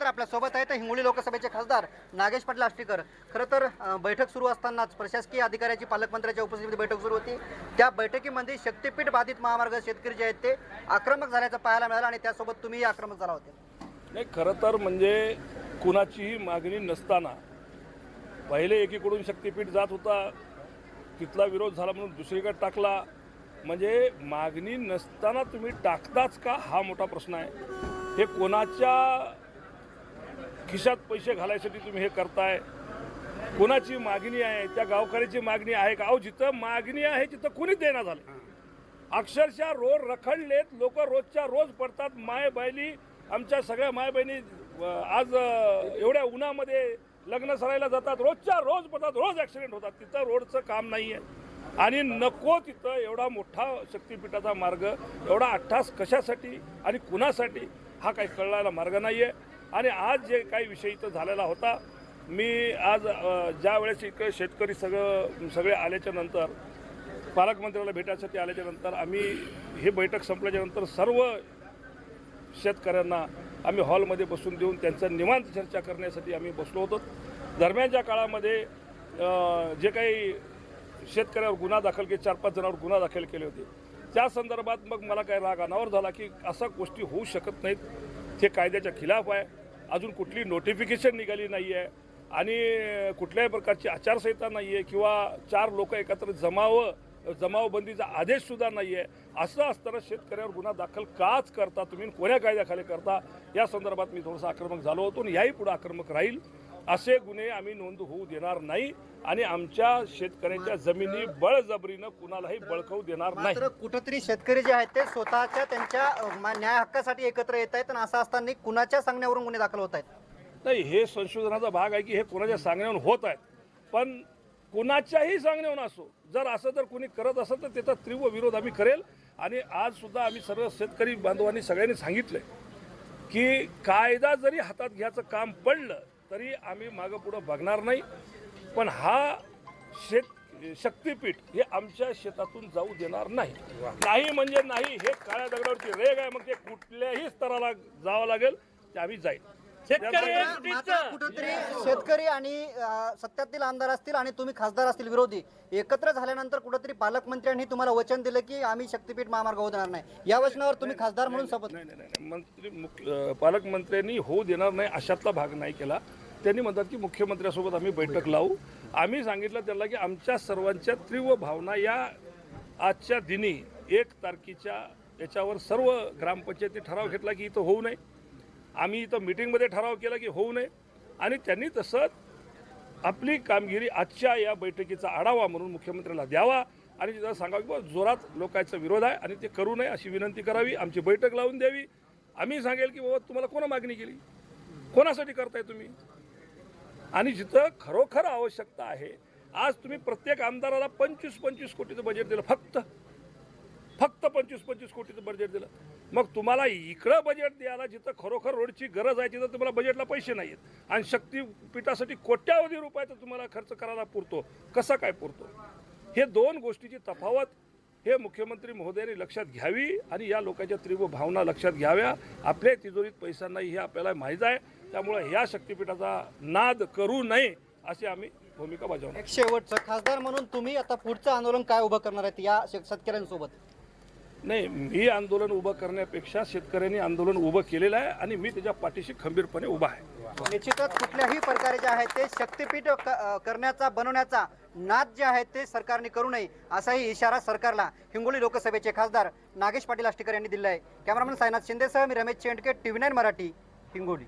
तर आपल्या सोबत आहेत हिंगोली लोकसभेचे खासदार नागेश पाटील आष्टीकर। खरं तर बैठक सुरू असतानाच प्रशासकीय अधिकाऱ्याची पालकमंत्र्यांच्या उपस्थितीत बैठक सुरू होती। त्या बैठकीमध्ये शक्तीपीठ बाधित महामार्ग शेतकरी जे आहेत ते आक्रमक झाल्याचं पाहायला मिळालं आणि त्यासोबत तुम्हीही आक्रमक झाला होते। नाही, खरं तर म्हणजे कुणाचीही मागणी नसताना पहिले एकीकडून शक्तीपीठ जात होता, तिथला विरोध झाला म्हणून दुसरीकडे टाकला। म्हणजे मागणी नसताना तुम्ही टाकताच का हा मोठा प्रश्न आहे। हे कोणाच्या खिशात पैसे घालायसाठी तुम्ही हे करताय? कोणाची मागणी आहे? त्या गावकऱ्याची मागणी आहे का? अहो, जिथं मागणी आहे तिथं कुणीच देणार झालं। अक्षरशः रोड रखडलेत, लोक रोजच्या रोज पडतात। माय बहिणी, आमच्या सगळ्या माय बहिणी आज एवढ्या उन्हामध्ये लग्न सरायला जातात, रोजच्या रोज पडतात, रोज ॲक्सिडेंट होतात। तिथं रोडचं काम नाही आहे आणि नको तिथं एवढा मोठा शक्तीपीठाचा मार्ग, एवढा अट्टास कशासाठी आणि कुणासाठी हा काही कळलेला मार्ग नाही आहे। आणि आज जे काही विषय इथं झालेला होता, मी आज ज्या वेळेस इकडे शेतकरी सगळे आल्याच्या नंतर, पालकमंत्र्याला भेटायसाठी आल्याच्या नंतर, आम्ही ही बैठक संपल्याच्या नंतर सर्व शेतकऱ्यांना आम्ही हॉलमध्ये बसून देऊन त्यांचं निवांत चर्चा करण्यासाठी आम्ही बसलो होतो। दरम्यानच्या काळामध्ये जे काही शेतकऱ्यावर गुन्हा दाखल केले, 4-5 जणांवर गुन्हा दाखल केले होते, त्या संदर्भात मग मला काही राग अनावर झाला की अशा गोष्टी होऊ शकत नाहीत, हे कायद्याच्या खिलाफ आहे। अजून कुठली नोटिफिकेशन निघाली नाही आहे आणि कुठल्याही प्रकारची आचारसंहिता नाही आहे किंवा 4 लोक एकत्र जमावबंदीचा आदेशसुद्धा नाही आहे। असं असताना शेतकऱ्यावर गुन्हा दाखल काच करता तुम्ही, कोण्या कायद्याखाली करता, या संदर्भात मी थोडंसं आक्रमक झालो होतो आणि याही पुढे आक्रमक राहील। असे गुन्हे आम्ही नोंद होऊ देणार नाही आणि आमच्या शेतकऱ्यांच्या जमिनी बळजबरीनं कुणालाही बळकावू देणार नाही। मात्र कुठेतरी शेतकरी जे आहेत ते स्वतःच्या त्यांच्या न्याय हक्कासाठी एकत्र येत आहेत आणि असं असताना कुणाच्या सांगण्यावरून गुन्हे दाखल होत आहेत? नाही, हे संशोधनाचा भाग आहे की हे कुणाच्या सांगण्यावरून होत आहेत, पण कुणाच्याही सांगण्यावरून असो, जर असं जर कोणी करत असेल तर त्याचा तीव्र विरोध आम्ही करेल। आणि आज सुद्धा आम्ही सर्व शेतकरी बांधवांनी सगळ्यांनी सांगितलं की कायदा जरी हातात घ्यायचं काम पडलं तरी आम्ही मागं पुढं बघणार नाही, पण हा शक्तीपीठ हे आमच्या शेतातून जाऊ देणार नाही। नाही म्हणजे नाही, हे काळ्या दगडावरची रेग आहे, मग ते कुठल्याही स्तराला जावं लागेल, ते आम्ही जाईल। कुठेतरी शेतकरी आणि सत्तेतील आमदार असतील आणि तुम्ही खासदार असतील विरोधी एकत्र झाल्यानंतर कुठेतरी पालकमंत्र्यांनी तुम्हाला वचन दिलं की आम्ही शक्तीपीठ महामार्ग होऊ देणार नाही, या वचनावर तुम्ही खासदार म्हणून शपथ? नाही, पालकमंत्र्यांनी होऊ देणार नाही अशातला भाग नाही केला। त्यांनी म्हणतात की मुख्यमंत्र्यांसोबत आम्ही बैठक लावू। आम्ही सांगितलं त्यांना की आमच्या सर्वांच्या तीव्र भावना या आजच्या दिनी 1 तारखेच्या याच्यावर सर्व ग्रामपंचायती ठराव घेतला की इथं होऊ नये। आम्ही इथं मिटिंगमध्ये ठराव केला की होऊ नये आणि त्यांनी तसंच आपली कामगिरी आजच्या या बैठकीचा आढावा म्हणून मुख्यमंत्र्याला द्यावा आणि तिथं सांगावं की बाबा जोरात लोकांचा विरोध आहे आणि ते करू नये अशी विनंती करावी, आमची बैठक लावून द्यावी। आम्ही सांगेल की बाबा तुम्हाला कोणा मागणी केली, कोणासाठी करताय तुम्ही, आणि जिथं खरोखर आवश्यकता आहे, आज तुम्ही प्रत्येक आमदाराला 25-25 कोटीचं बजेट दिलं, फक्त 25-25 कोटीचं बजेट दिलं। मग तुम्हाला इकडं बजेट द्यायला जिथं खरोखर रोडची गरज आहे तिथं तुम्हाला बजेटला पैसे नाही आहेत आणि शक्तीपीठासाठी कोट्यावधी रुपयाचा तुम्हाला खर्च करायला पुरतो, कसा काय पुरतो? हे 2 गोष्टीची तफावत हे मुख्यमंत्री महोदयांनी लक्षात घ्यावी आणि या लोकांच्या तीव्र भावना लक्षात घ्याव्या। आपल्या तिजोरीत पैसा नाही हे आपल्याला माहीत आहे, त्यामुळे या शक्तीपीठाचा नाद करू नये अशी आम्ही भूमिका बजावणार। एक शेवटचं, खासदार म्हणून तुम्ही आता पुढचं आंदोलन काय उभं करणार आहेत या शेतकऱ्यांसोबत? नाही, मी आंदोलन उभं करण्यापेक्षा शेतकऱ्यांनी आंदोलन उभं केलेलं आहे आणि मी त्याच्या पाठीशी खंबीरपणे उभा आहे। निश्चितच कुठल्याही प्रकारे जे आहे ते शक्तीपीठ करण्याचा बनवण्याचा नाद जे आहे ते सरकारने करू नये असाही इशारा सरकारला हिंगोली लोकसभेचे खासदार नागेश पाटील आष्टीकर यांनी दिला आहे। कॅमेरामन सायनाथ शिंदेसह मी रमेश चेंडके, TV9 मराठी, हिंगोली।